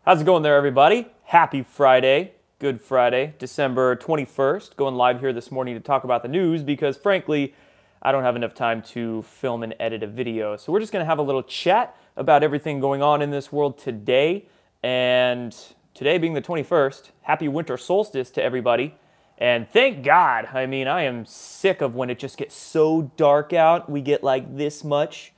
How's it going there, everybody? Happy Friday. Good Friday, December 21st. Going live here this morning to talk about the news because, frankly, I don't have enough time to film and edit a video. So we're just going to have a little chat about everything going on in this world today. And today being the 21st, happy winter solstice to everybody. And thank God. I mean, I am sick of when it just gets so dark out. We get like this much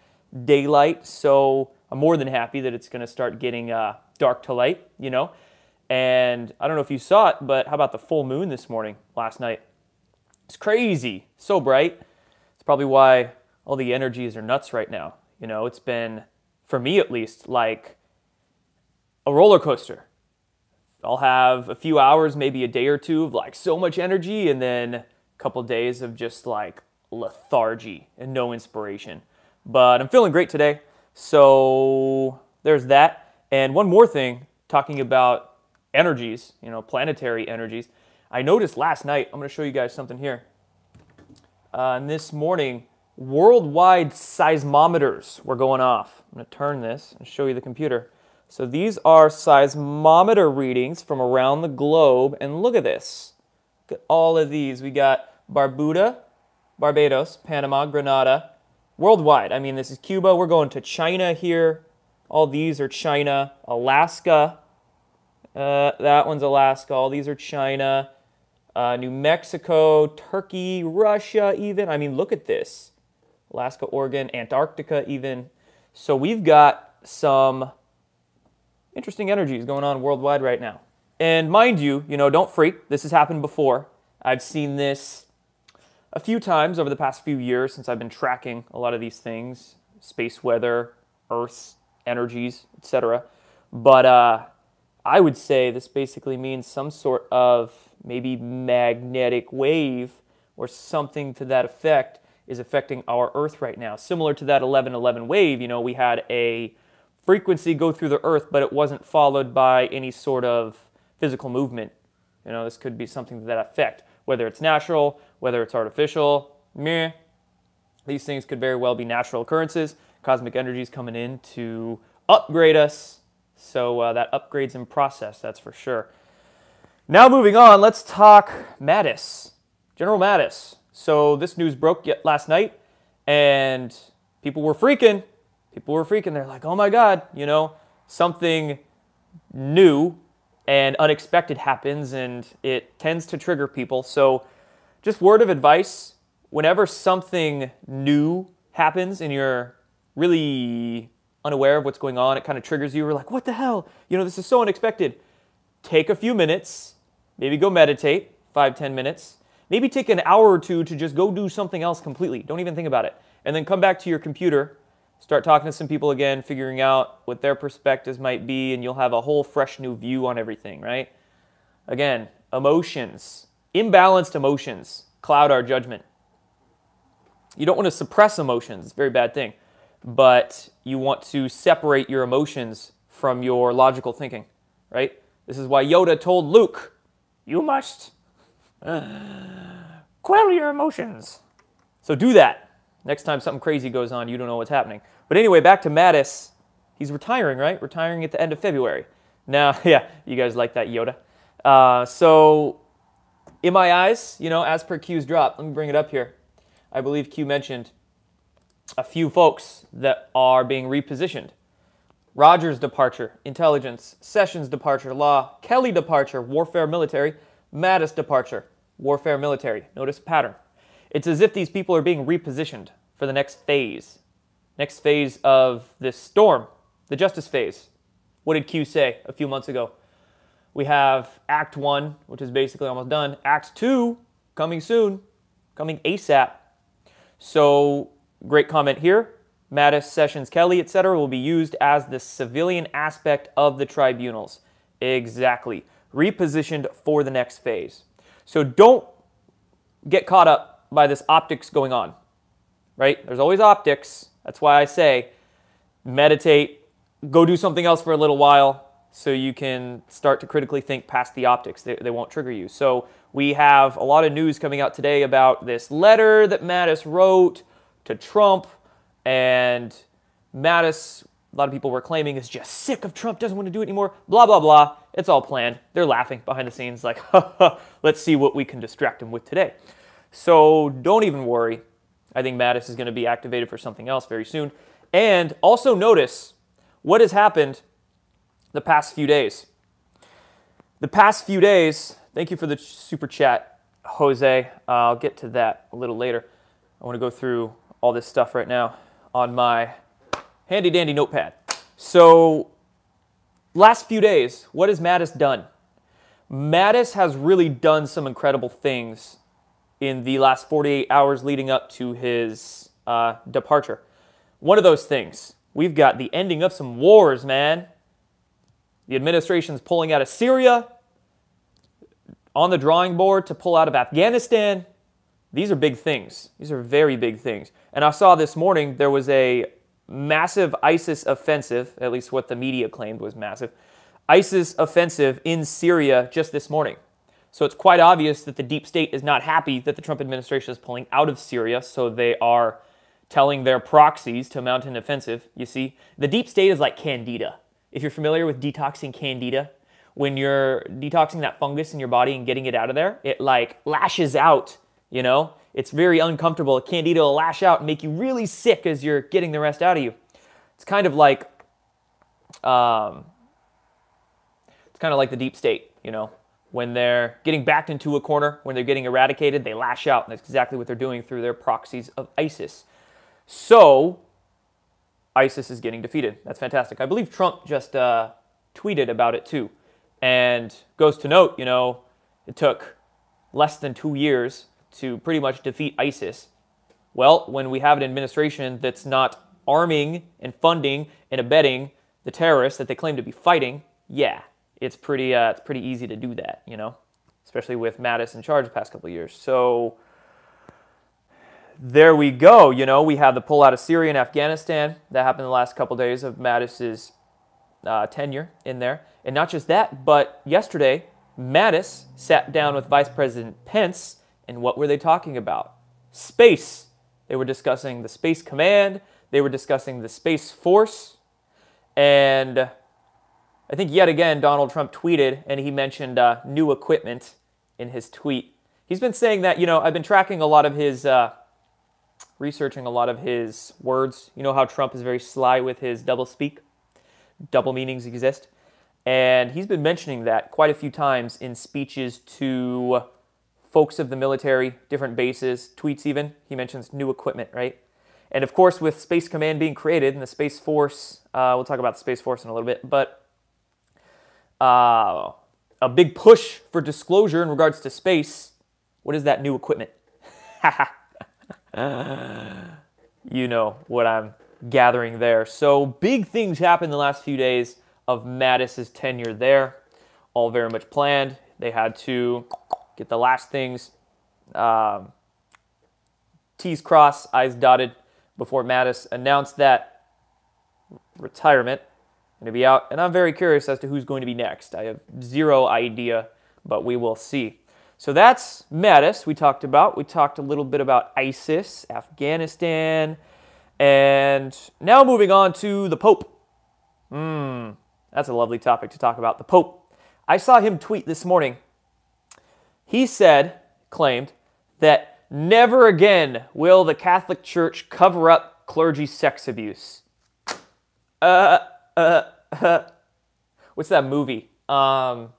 daylight. So I'm more than happy that it's going to start getting dark to light, you know. And I don't know if you saw it, but how about the full moon this morning, last night? It's crazy. So bright. It's probably why all the energies are nuts right now. You know, it's been, for me at least, like a roller coaster. I'll have a few hours, maybe a day or two of like so much energy, and then a couple days of just like lethargy and no inspiration. But I'm feeling great today. So there's that. And one more thing, talking about energies, you know, planetary energies. I noticed last night, I'm going to show you guys something here. And this morning, worldwide seismometers were going off. I'm going to turn this and show you the computer. So these are seismometer readings from around the globe. And look at this. Look at all of these. We got Barbuda, Barbados, Panama, Grenada. Worldwide. I mean, this is Cuba. We're going to China here. All these are China. Alaska. That one's Alaska. All these are China. New Mexico, Turkey, Russia even. I mean, look at this. Alaska, Oregon, Antarctica even. So we've got some interesting energies going on worldwide right now. And mind you, don't freak. This has happened before. I've seen this a few times over the past few years since I've been tracking a lot of these things, space weather, Earth energies, etc. But I would say this basically means some sort of maybe magnetic wave or something to that effect is affecting our Earth right now. Similar to that 1111 wave, we had a frequency go through the Earth, but it wasn't followed by any sort of physical movement. This could be something to that effect. Whether it's natural, whether it's artificial, meh. These things could very well be natural occurrences. Cosmic energies coming in to upgrade us. So that upgrade's in process, that's for sure. Now moving on, let's talk Mattis. General Mattis. So this news broke last night, and people were freaking. They're like, oh my God, something new and unexpected happens, and it tends to trigger people. So just word of advice, whenever something new happens and you're really unaware of what's going on, it kind of triggers you. We're like, what the hell? This is so unexpected. Take a few minutes, maybe go meditate, 5-10 minutes. Maybe take an hour or two to just go do something else completely. Don't even think about it. And then come back to your computer, start talking to some people again, figuring out what their perspectives might be, and you'll have a whole fresh new view on everything, right? Again, emotions, imbalanced emotions cloud our judgment. You don't want to suppress emotions. It's a very bad thing. But you want to separate your emotions from your logical thinking, right? This is why Yoda told Luke, you must quell your emotions. So do that. Next time something crazy goes on, you don't know what's happening. But anyway, back to Mattis. He's retiring, right? Retiring at the end of February. Now, yeah, you guys like that, Yoda. So, in my eyes, as per Q's drop, let me bring it up here. I believe Q mentioned a few folks that are being repositioned. Rogers' departure, intelligence. Sessions' departure, law. Kelly departure, warfare, military. Mattis' departure, warfare, military. Notice a pattern. It's as if these people are being repositioned for the next phase. Next phase of this storm, the justice phase. What did Q say a few months ago? We have Act 1, which is basically almost done. Act 2, coming soon, coming ASAP. So, great comment here. Mattis, Sessions, Kelly, etc. will be used as the civilian aspect of the tribunals. Exactly. Repositioned for the next phase. So don't get caught up by this optics going on, right? There's always optics. That's why I say meditate, go do something else for a little while so you can start to critically think past the optics. They won't trigger you. So we have a lot of news coming out today about this letter that Mattis wrote to Trump, and Mattis a lot of people were claiming is just sick of Trump, doesn't want to do it anymore, blah, blah, blah. It's all planned. They're laughing behind the scenes like, ha, ha, let's see what we can distract him with today. So don't even worry. I think Mattis is going to be activated for something else very soon. And also notice what has happened the past few days. The past few days, thank you for the super chat, Jose. I'll get to that a little later. I want to go through all this stuff right now on my handy dandy notepad. So last few days, what has Mattis done? Mattis has really done some incredible things in the last 48 hours leading up to his departure. One of those things, we've got the ending of some wars, man. The administration's pulling out of Syria, on the drawing board to pull out of Afghanistan. These are big things. These are very big things. And I saw this morning there was a massive ISIS offensive, at least what the media claimed was massive, ISIS offensive in Syria just this morning. So it's quite obvious that the deep state is not happy that the Trump administration is pulling out of Syria, so they are telling their proxies to mount an offensive. You see, the deep state is like Candida. If you're familiar with detoxing Candida, when you're detoxing that fungus in your body and getting it out of there, it like lashes out, you know? It's very uncomfortable. Candida will lash out and make you really sick as you're getting the rest out of you. It's kind of like the deep state, you know? When they're getting backed into a corner, when they're getting eradicated, they lash out. And that's exactly what they're doing through their proxies of ISIS. So ISIS is getting defeated. That's fantastic. I believe Trump just tweeted about it too. And goes to note, you know, it took less than 2 years to pretty much defeat ISIS. Well, when we have an administration that's not arming and funding and abetting the terrorists that they claim to be fighting, yeah, it's pretty easy to do that, you know, especially with Mattis in charge the past couple of years. So there we go. You know, we have the pull out of Syria and Afghanistan. That happened the last couple of days of Mattis's tenure in there. And not just that, but yesterday, Mattis sat down with Vice President Pence, and what were they talking about? Space. They were discussing the Space Command. They were discussing the Space Force. And I think yet again, Donald Trump tweeted, and he mentioned new equipment in his tweet. He's been saying that, you know, I've been tracking a lot of his, researching a lot of his words. You know how Trump is very sly with his doublespeak? Double meanings exist. And he's been mentioning that quite a few times in speeches to folks of the military, different bases, tweets even. He mentions new equipment, right? And of course, with Space Command being created and the Space Force, we'll talk about the Space Force in a little bit, but a big push for disclosure in regards to space. What is that new equipment? You know what I'm gathering there. So big things happened the last few days of Mattis's tenure there. All very much planned. They had to get the last things T's crossed, I's dotted before Mattis announced that retirement. Going to be out, and I'm very curious as to who's going to be next. I have zero idea, but we will see. So that's Mattis we talked about. We talked a little bit about ISIS, Afghanistan, and now moving on to the Pope. That's a lovely topic to talk about, the Pope. I saw him tweet this morning. He claimed that never again will the Catholic Church cover up clergy sex abuse. What's that movie? Dodgeball,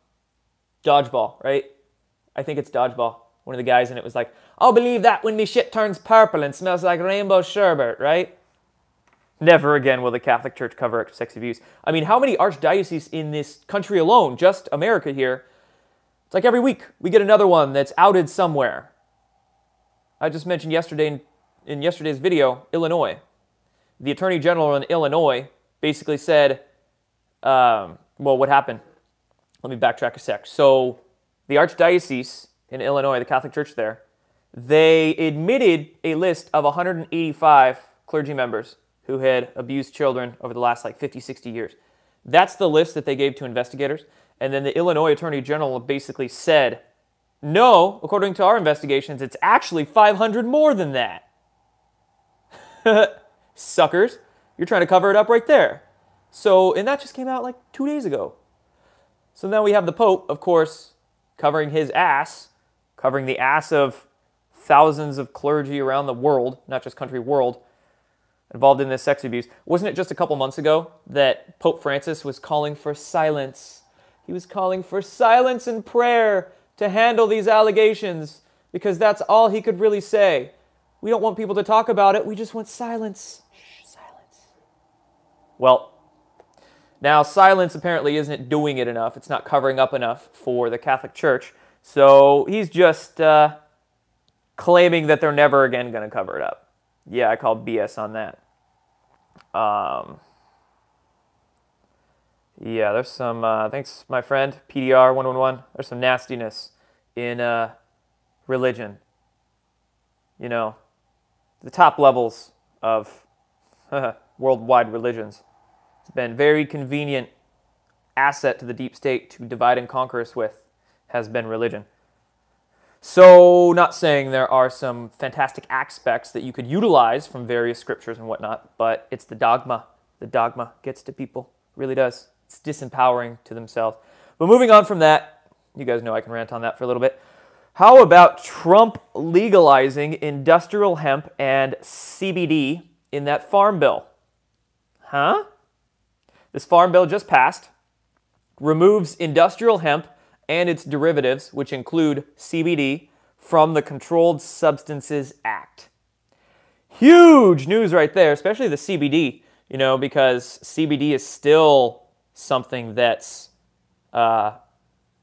right? I think it's Dodgeball. One of the guys in it was like, I'll believe that when me shit turns purple and smells like rainbow sherbet, right? Never again will the Catholic Church cover up sex abuse. I mean, how many archdioceses in this country alone, just America here, it's like every week we get another one that's outed somewhere. I just mentioned yesterday in yesterday's video, Illinois. The Attorney General in Illinois basically said, well, what happened? Let me backtrack a sec. So the Archdiocese in Illinois, the Catholic Church there, they admitted a list of 185 clergy members who had abused children over the last 50, 60 years. That's the list that they gave to investigators. And then the Illinois Attorney General basically said, no, according to our investigations, it's actually 500 more than that. Suckers, you're trying to cover it up right there. So, and that just came out like 2 days ago. So now we have the Pope, of course, covering his ass, covering the ass of thousands of clergy around the world, not just country, world, involved in this sex abuse. Wasn't it just a couple months ago that Pope Francis was calling for silence? He was calling for silence and prayer to handle these allegations because that's all he could really say. We don't want people to talk about it. We just want silence. Shh, silence. Well, now silence apparently isn't doing it enough. It's not covering up enough for the Catholic Church. So he's just claiming that they're never again going to cover it up. Yeah, I call BS on that. Yeah, there's some, thanks my friend, PDR111, there's some nastiness in religion. You know, the top levels of worldwide religions. It's been very convenient asset to the deep state to divide and conquer us with, has been religion. So, not saying there are some fantastic aspects that you could utilize from various scriptures and whatnot, but it's the dogma. The dogma gets to people, really does. It's disempowering to themselves. But moving on from that, you guys know I can rant on that for a little bit. How about Trump legalizing industrial hemp and CBD in that farm bill? Huh? This farm bill just passed, removes industrial hemp and its derivatives, which include CBD, from the Controlled Substances Act. Huge news right there, especially the CBD, you know, because CBD is still something that's, I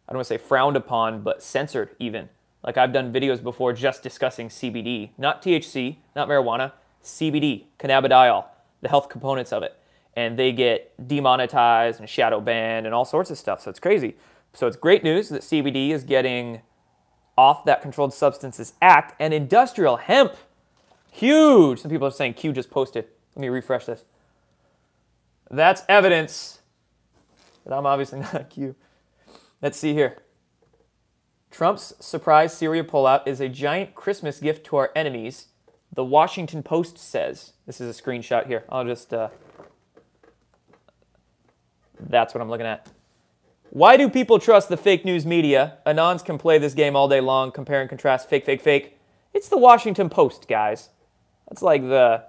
don't want to say frowned upon, but censored even. Like I've done videos before just discussing CBD, not THC, not marijuana, CBD, cannabidiol, the health components of it. And they get demonetized and shadow banned and all sorts of stuff, so it's crazy. So it's great news that CBD is getting off that Controlled Substances Act, and industrial hemp, huge. Some people are saying Q just posted. Let me refresh this. That's evidence that I'm obviously not Q. Let's see here. Trump's surprise Syria pullout is a giant Christmas gift to our enemies, the Washington Post says. This is a screenshot here. I'll just, that's what I'm looking at. Why do people trust the fake news media? Anons can play this game all day long, compare and contrast fake, fake, fake. It's the Washington Post, guys. That's like the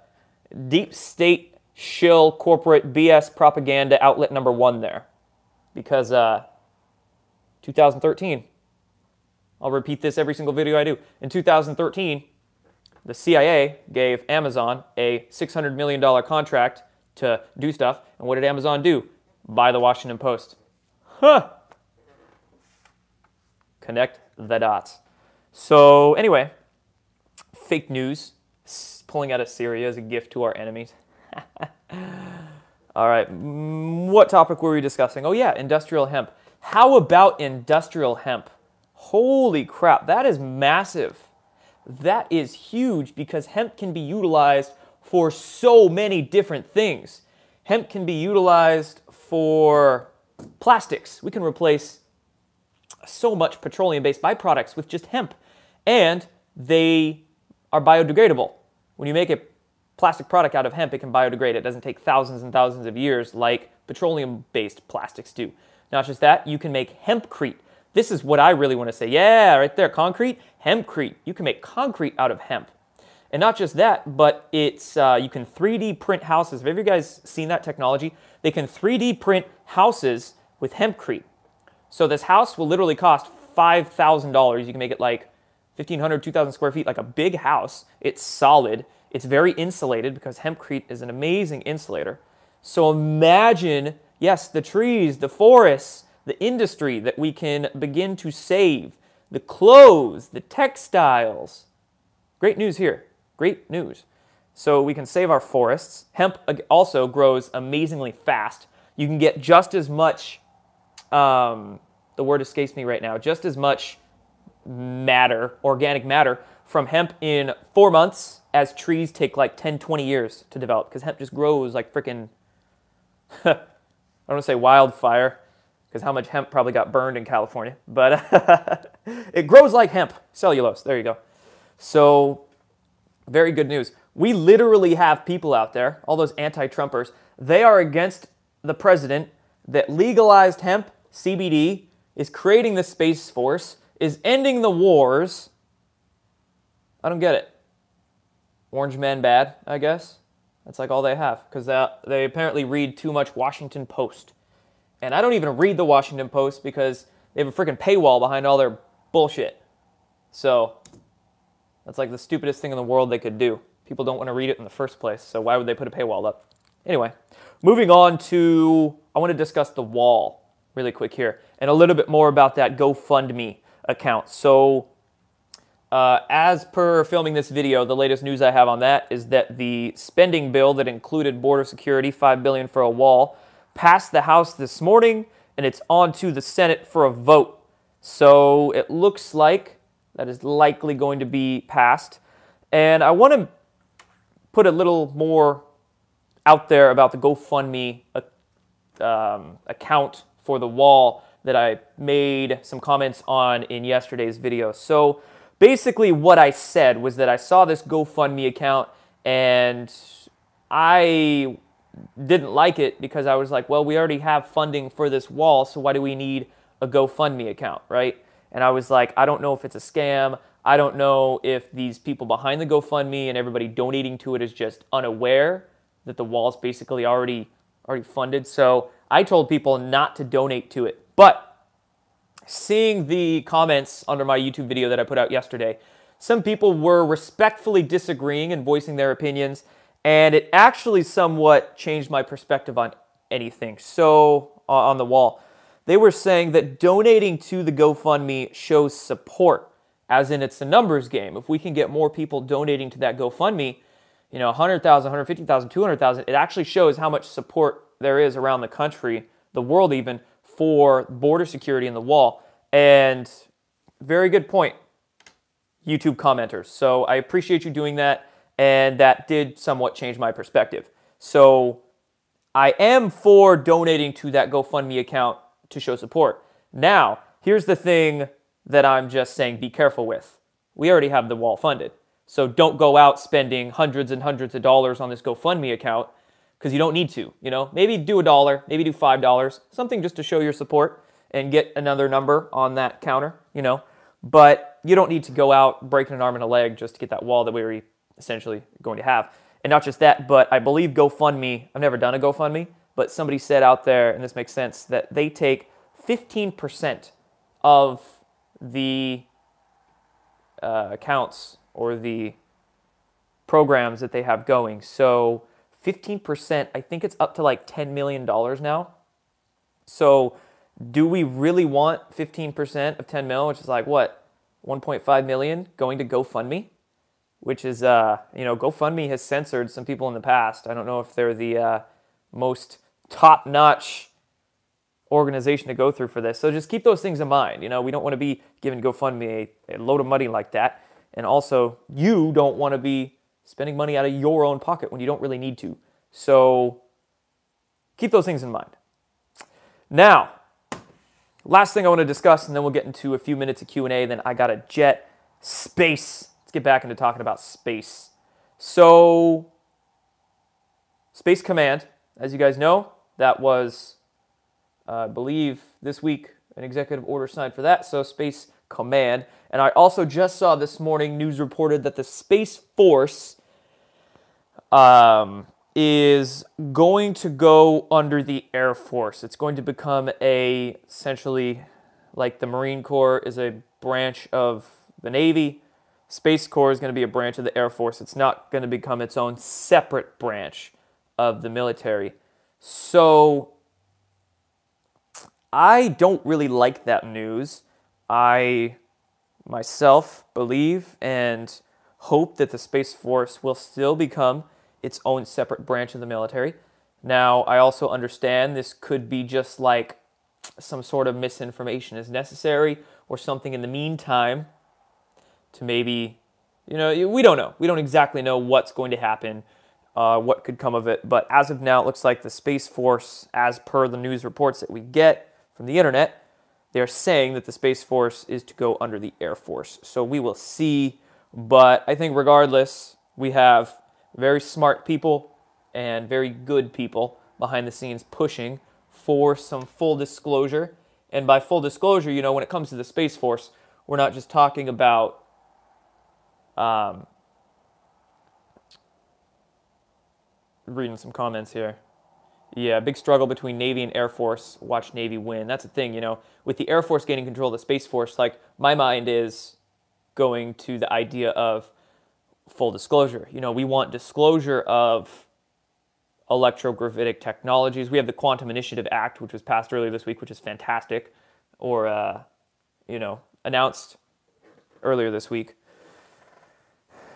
deep state shill corporate BS propaganda outlet number one there. Because 2013, I'll repeat this every single video I do. In 2013, the CIA gave Amazon a $600 million contract to do stuff. And what did Amazon do? Buy the Washington Post. Huh. Connect the dots. So anyway, fake news, pulling out of Syria as a gift to our enemies. All right, what topic were we discussing? Oh yeah, industrial hemp. How about industrial hemp? Holy crap, that is massive. That is huge because hemp can be utilized for so many different things. Hemp can be utilized for plastics. We can replace so much petroleum-based byproducts with just hemp. And they are biodegradable. When you make a plastic product out of hemp, it can biodegrade. It doesn't take thousands and thousands of years like petroleum-based plastics do. Not just that, you can make hempcrete. This is what I really want to say. Yeah, right there, concrete, hempcrete. You can make concrete out of hemp. And not just that, but it's you can 3D print houses. Have you guys seen that technology? They can 3D print houses with hempcrete. So this house will literally cost $5,000. You can make it like 1,500, 2,000 square feet, like a big house. It's solid. It's very insulated because hempcrete is an amazing insulator. So imagine, yes, the trees, the forests, the industry that we can begin to save, the clothes, the textiles. Great news here. Great news. So we can save our forests. Hemp also grows amazingly fast. You can get just as much, the word escapes me right now, just as much matter, organic matter, from hemp in 4 months as trees take like 10, 20 years to develop because hemp just grows like freaking, I don't want to say wildfire because how much hemp probably got burned in California, but it grows like hemp, cellulose, there you go. So very good news. We literally have people out there, all those anti-Trumpers, they are against the president that legalized hemp, CBD, is creating the Space Force, is ending the wars. I don't get it. Orange man bad, I guess. That's like all they have, because they apparently read too much Washington Post. And I don't even read the Washington Post because they have a freaking paywall behind all their bullshit. So that's like the stupidest thing in the world they could do. People don't want to read it in the first place, so why would they put a paywall up? Anyway, moving on to, I want to discuss the wall really quick here, and a little bit more about that GoFundMe account. So as per filming this video, the latest news I have on that is that the spending bill that included border security, $5 billion for a wall, passed the House this morning, and it's on to the Senate for a vote. So it looks like that is likely going to be passed. And I want to put a little more out there about the GoFundMe account for the wall that I made some comments on in yesterday's video. So basically what I said was that I saw this GoFundMe account and I didn't like it because I was like, well, we already have funding for this wall, so why do we need a GoFundMe account, right? And I was like, I don't know if it's a scam. I don't know if these people behind the GoFundMe and everybody donating to it is just unaware that the wall's basically already funded. So I told people not to donate to it. But seeing the comments under my YouTube video that I put out yesterday, some people were respectfully disagreeing and voicing their opinions, and it actually somewhat changed my perspective on anything. So on the wall, they were saying that donating to the GoFundMe shows support, as in it's a numbers game. If we can get more people donating to that GoFundMe, you know, 100,000, 150,000, 200,000, it actually shows how much support there is around the country, the world even, for border security and the wall. And very good point, YouTube commenters. So I appreciate you doing that, and that did somewhat change my perspective. So I am for donating to that GoFundMe account to show support. Now, here's the thing that I'm just saying be careful with. We already have the wall funded. So don't go out spending hundreds and hundreds of dollars on this GoFundMe account because you don't need to, you know? Maybe do $1, maybe do $5, something just to show your support and get another number on that counter, you know? But you don't need to go out breaking an arm and a leg just to get that wall that we were essentially going to have. And not just that, but I believe GoFundMe, I've never done a GoFundMe, but somebody said out there, and this makes sense, that they take 15% of the accounts or the programs that they have going. So 15%, I think it's up to like $10 million now. So do we really want 15% of 10 mil, which is like what, 1.5 million going to GoFundMe? Which is, you know, GoFundMe has censored some people in the past. I don't know if they're the most top-notch organization to go through for this. So just keep those things in mind. You know, we don't want to be giving GoFundMe a load of money like that. And also, you don't want to be spending money out of your own pocket when you don't really need to. So keep those things in mind. Now, last thing I want to discuss, and then we'll get into a few minutes of Q&A, then I got a jet. Space. Let's get back into talking about space. So, Space Command, as you guys know, that was, I believe, this week, an executive order signed for that, so Space Command. And I also just saw this morning news reported that the Space Force is going to go under the Air Force. It's going to become essentially, like the Marine Corps is a branch of the Navy, Space Corps is going to be a branch of the Air Force. It's not going to become its own separate branch of the military. So I don't really like that news. I myself believe and hope that the Space Force will still become its own separate branch of the military. Now, I also understand this could be just like some sort of misinformation is necessary or something in the meantime to maybe, you know, we don't know. We don't exactly know what's going to happen, what could come of it. But as of now, it looks like the Space Force, as per the news reports that we get from the internet, they're saying that the Space Force is to go under the Air Force. So we will see. But I think regardless, we have very smart people and very good people behind the scenes pushing for some full disclosure. And by full disclosure, you know, when it comes to the Space Force, we're not just talking about reading some comments here. Yeah, big struggle between Navy and Air Force. Watch Navy win. That's the thing, you know. With the Air Force gaining control of the Space Force, like, my mind is going to the idea of full disclosure. You know, we want disclosure of electrogravitic technologies. We have the Quantum Initiative Act, which was passed earlier this week, which is fantastic, or, you know, announced earlier this week.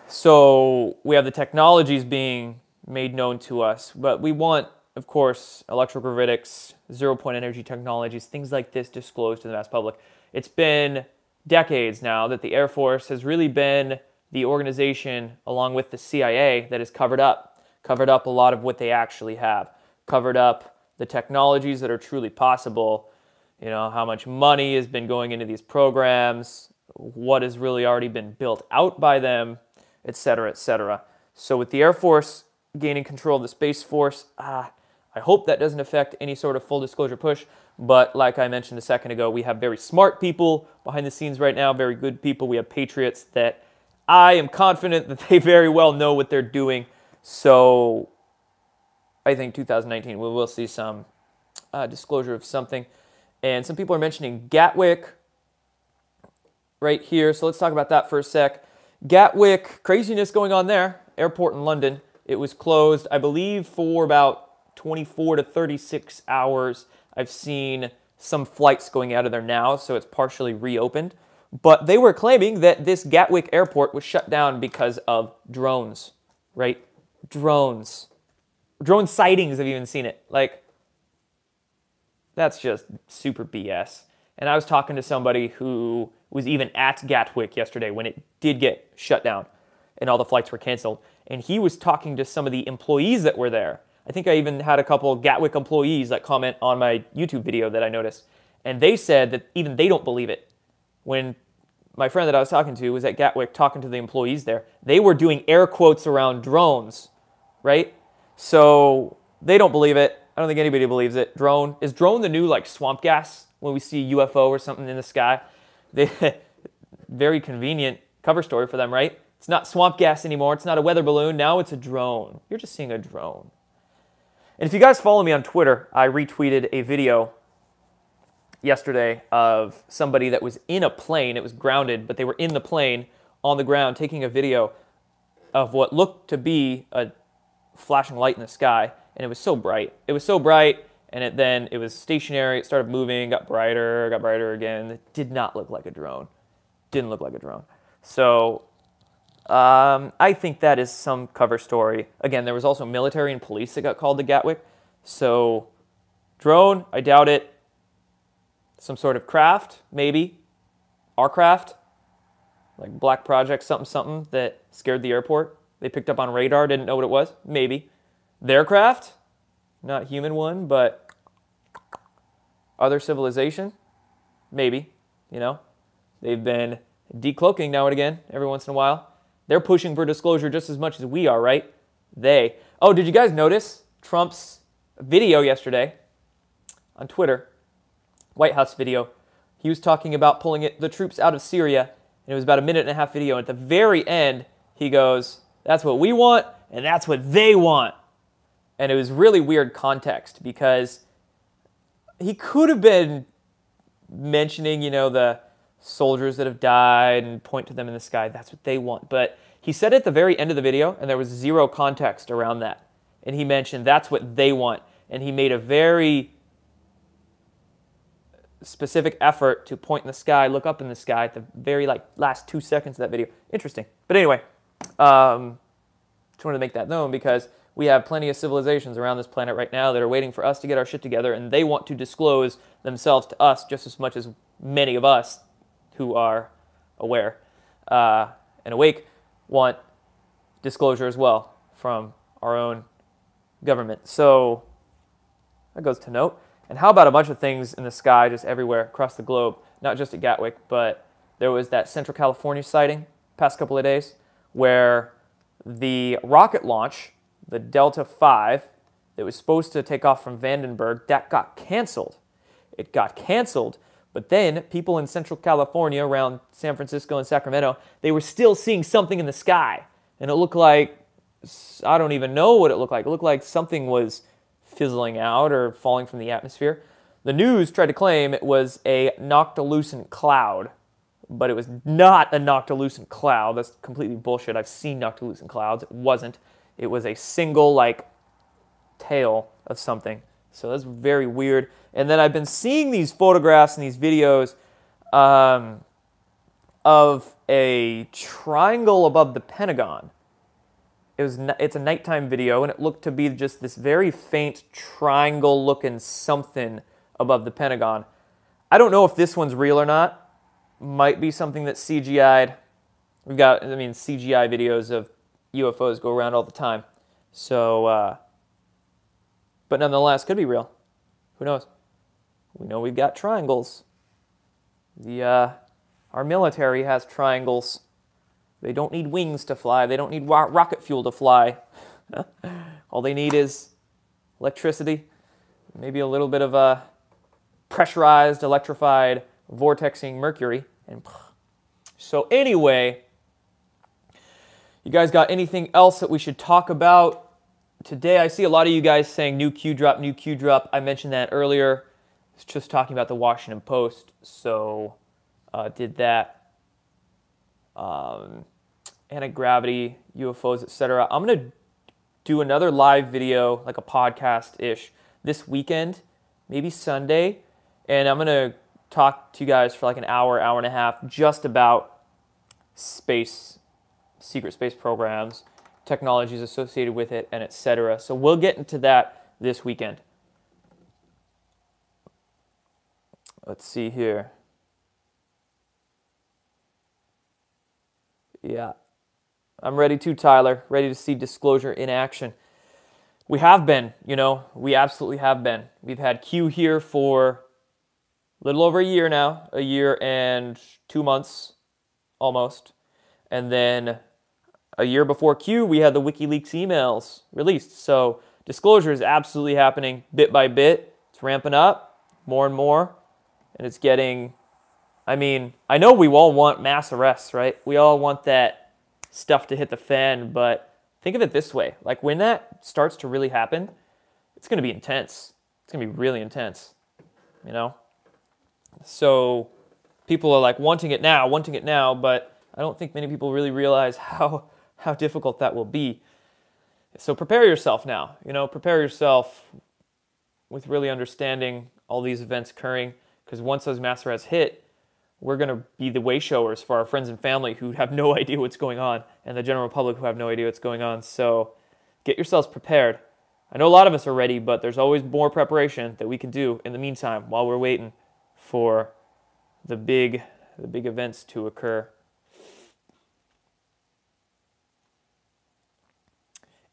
So we have the technologies being made known to us, but we want, of course, electrogravitics, zero-point energy technologies, things like this disclosed to the mass public. It's been decades now that the Air Force has really been the organization, along with the CIA, that has covered up a lot of what they actually have, covered up the technologies that are truly possible, you know, how much money has been going into these programs, what has really already been built out by them, etc., etc. So with the Air Force gaining control of the Space Force, I hope that doesn't affect any sort of full disclosure push, but like I mentioned a second ago, we have very smart people behind the scenes right now, very good people. We have patriots that I am confident that they very well know what they're doing. So I think 2019 we will see some disclosure of something. And some people are mentioning Gatwick right here. So let's talk about that for a sec. Gatwick, craziness going on there. Airport in London. It was closed, I believe, for about 24 to 36 hours. I've seen some flights going out of there now, so it's partially reopened. But they were claiming that this Gatwick airport was shut down because of drones, right? Drones. Drone sightings, I've even seen it. Like, that's just super BS. And I was talking to somebody who was even at Gatwick yesterday when it did get shut down and all the flights were canceled. And he was talking to some of the employees that were there. I think I even had a couple Gatwick employees that comment on my YouTube video that I noticed. And they said that even they don't believe it. When my friend that I was talking to was at Gatwick talking to the employees there, they were doing air quotes around drones, right? So they don't believe it. I don't think anybody believes it. Drone. Is drone the new, like, swamp gas when we see a UFO or something in the sky? Very convenient cover story for them, right? It's not swamp gas anymore. It's not a weather balloon. Now it's a drone. You're just seeing a drone. And if you guys follow me on Twitter, I retweeted a video yesterday of somebody that was in a plane. It was grounded, but they were in the plane on the ground taking a video of what looked to be a flashing light in the sky. And it was so bright. It was so bright, and then it was stationary. It started moving, got brighter again. It did not look like a drone. Didn't look like a drone. So I think that is some cover story. Again, there was also military and police that got called to Gatwick. So drone, I doubt it. Some sort of craft, maybe. Our craft, like Black Project, something that scared the airport. They picked up on radar, didn't know what it was, maybe. Their craft, not human one, but other civilization, maybe, you know. They've been decloaking now and again, every once in a while. They're pushing for disclosure just as much as we are, right? They. Oh, did you guys notice Trump's video yesterday on Twitter? White House video. He was talking about pulling the troops out of Syria, and it was about a 1.5-minute video. And at the very end, he goes, "That's what we want, and that's what they want." And it was really weird context because he could have been mentioning, you know, the soldiers that have died and point to them in the sky. That's what they want. But he said at the very end of the video, and there was zero context around that. And he mentioned that's what they want. And he made a very specific effort to point in the sky, look up in the sky at the very last 2 seconds of that video. Interesting. But anyway, just wanted to make that known because we have plenty of civilizations around this planet right now that are waiting for us to get our shit together, and they want to disclose themselves to us just as much as many of us who are aware and awake want disclosure as well from our own government. So that goes to note. And how about a bunch of things in the sky just everywhere across the globe, not just at Gatwick, but there was that Central California sighting past couple of days where the rocket launch, the Delta V, that was supposed to take off from Vandenberg, that got canceled. It got canceled, but then people in Central California around San Francisco and Sacramento, they were still seeing something in the sky. And it looked like, I don't even know what it looked like. It looked like something was fizzling out or falling from the atmosphere. The news tried to claim it was a noctilucent cloud, but it was not a noctilucent cloud. That's completely bullshit. I've seen noctilucent clouds. It wasn't. It was a single, like, tail of something. So that's very weird. And then I've been seeing these photographs and these videos of a triangle above the Pentagon. It's a nighttime video, and it looked to be just this very faint triangle-looking something above the Pentagon. I don't know if this one's real or not. Might be something that's CGI'd. We've got, CGI videos of UFOs go around all the time. So, but nonetheless, could be real. Who knows? We know we've got triangles. Our military has triangles. They don't need wings to fly. They don't need rocket fuel to fly. All they need is electricity, maybe a little bit of pressurized, electrified, vortexing mercury. And so anyway, you guys got anything else that we should talk about today? I see a lot of you guys saying new Q drop, new Q drop. I mentioned that earlier. I was just talking about the Washington Post, so did that. Anti-gravity, UFOs, etc. I'm going to do another live video, like a podcast-ish, this weekend, maybe Sunday, and I'm going to talk to you guys for like an hour, hour and a half, just about space, secret space programs, technologies associated with it, and etc. So we'll get into that this weekend. Let's see here. Yeah. I'm ready too, Tyler. Ready to see disclosure in action. We have been, we absolutely have been. We've had Q here for a little over a year now, a year and 2 months, almost. And then a year before Q, we had the WikiLeaks emails released. So disclosure is absolutely happening bit by bit. It's ramping up more and more. And it's getting, I know we all want mass arrests, right? We all want that stuff to hit the fan, but think of it this way. Like, when that starts to really happen, it's going to be intense. It's going to be really intense, So people are like wanting it now, but I don't think many people really realize how difficult that will be. So prepare yourself now, prepare yourself with really understanding all these events occurring, because once those mass arrests hit, we're going to be the way showers for our friends and family who have no idea what's going on, and the general public who have no idea what's going on. So get yourselves prepared. I know a lot of us are ready, but there's always more preparation that we can do in the meantime while we're waiting for the big events to occur.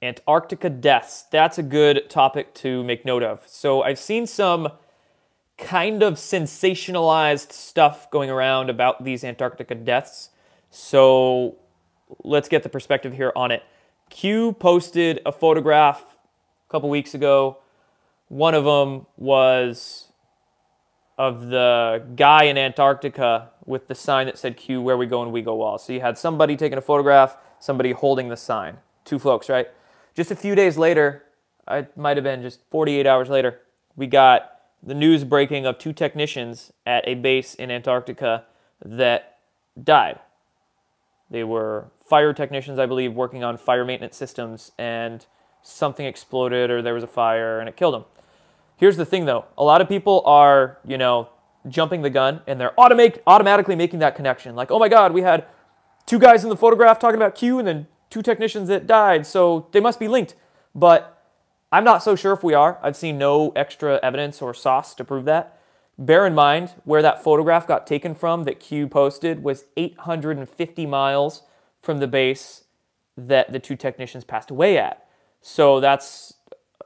Antarctica deaths. That's a good topic to make note of. So I've seen some kind of sensationalized stuff going around about these Antarctica deaths. So let's get the perspective here on it. Q posted a photograph a couple weeks ago. One of them was of the guy in Antarctica with the sign that said Q, where we go and we go all. So you had somebody taking a photograph, somebody holding the sign. Two folks, right? Just a few days later, it might have been just 48 hours later, we got the news breaking of 2 technicians at a base in Antarctica that died. They were fire technicians, I believe, working on fire maintenance systems, and something exploded or there was a fire and it killed them. Here's the thing, though. A lot of people are, jumping the gun, and they're automatically making that connection. Like, oh my God, we had 2 guys in the photograph talking about Q and then 2 technicians that died, so they must be linked. But I'm not so sure if we are. I've seen no extra evidence or sauce to prove that. Bear in mind, where that photograph got taken from that Q posted was 850 miles from the base that the 2 technicians passed away at. So that's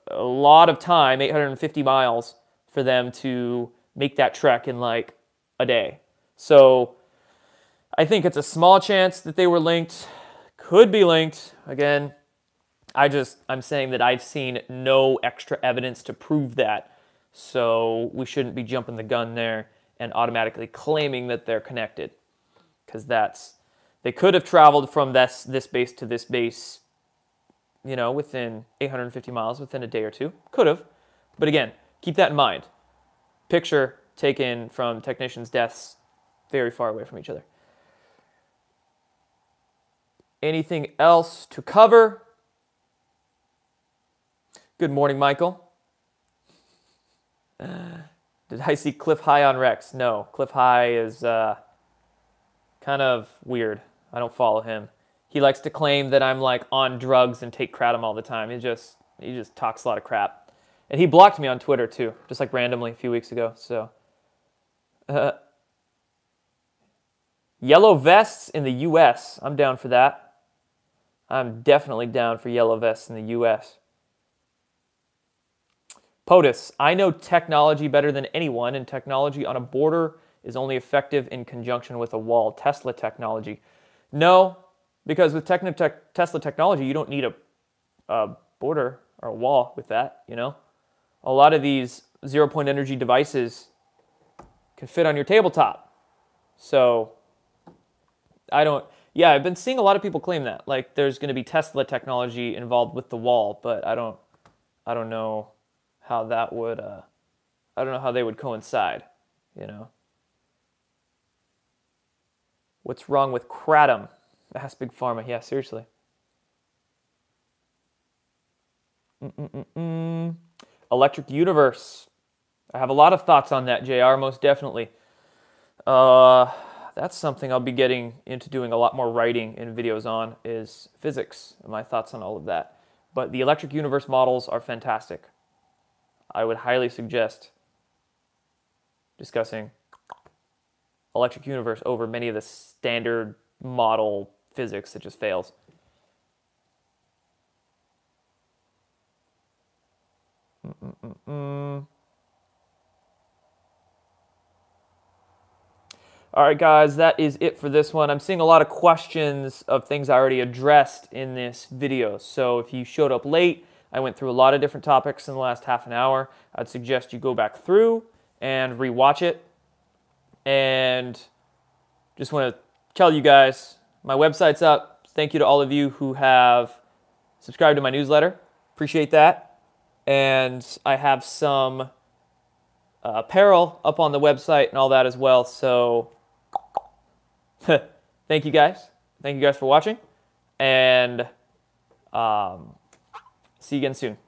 a lot of time, 850 miles, for them to make that trek in like a day. So I think it's a small chance that they were linked. Could be linked. Again, I'm saying that I've seen no extra evidence to prove that. So we shouldn't be jumping the gun there and automatically claiming that they're connected. Because they could have traveled from this base to this base, you know, within 850 miles within a day or two. Could have. But again, keep that in mind. Picture taken from technicians' desks very far away from each other. Anything else to cover? Good morning, Michael. Did I see Cliff High on Rex? No, Cliff High is kind of weird. I don't follow him. He likes to claim that I'm like on drugs and take kratom all the time. He just talks a lot of crap. And he blocked me on Twitter too, just like randomly a few weeks ago. So, yellow vests in the U.S. I'm down for that. I'm definitely down for yellow vests in the U.S. POTUS, I know technology better than anyone, and technology on a border is only effective in conjunction with a wall. Tesla technology. No, because with Tesla technology, you don't need a border or a wall with that, you know? A lot of these zero-point energy devices can fit on your tabletop. So, yeah, I've been seeing a lot of people claim that. Like, there's going to be Tesla technology involved with the wall, but I don't know how that would, I don't know how they would coincide, you know? What's wrong with kratom? Ask Big Pharma. Yeah, seriously. Electric Universe. I have a lot of thoughts on that, JR, most definitely. That's something I'll be getting into doing a lot more writing and videos on, is physics and my thoughts on all of that. But the Electric Universe models are fantastic. I would highly suggest discussing Electric Universe over many of the standard model physics that just fails. All right, guys, that is it for this one. I'm seeing a lot of questions of things I already addressed in this video. So if you showed up late, I went through a lot of different topics in the last half an hour. I'd suggest you go back through and rewatch it. And just want to tell you guys, my website's up. Thank you to all of you who have subscribed to my newsletter. Appreciate that. And I have some apparel up on the website and all that as well. So thank you guys. Thank you guys for watching. And see you again soon.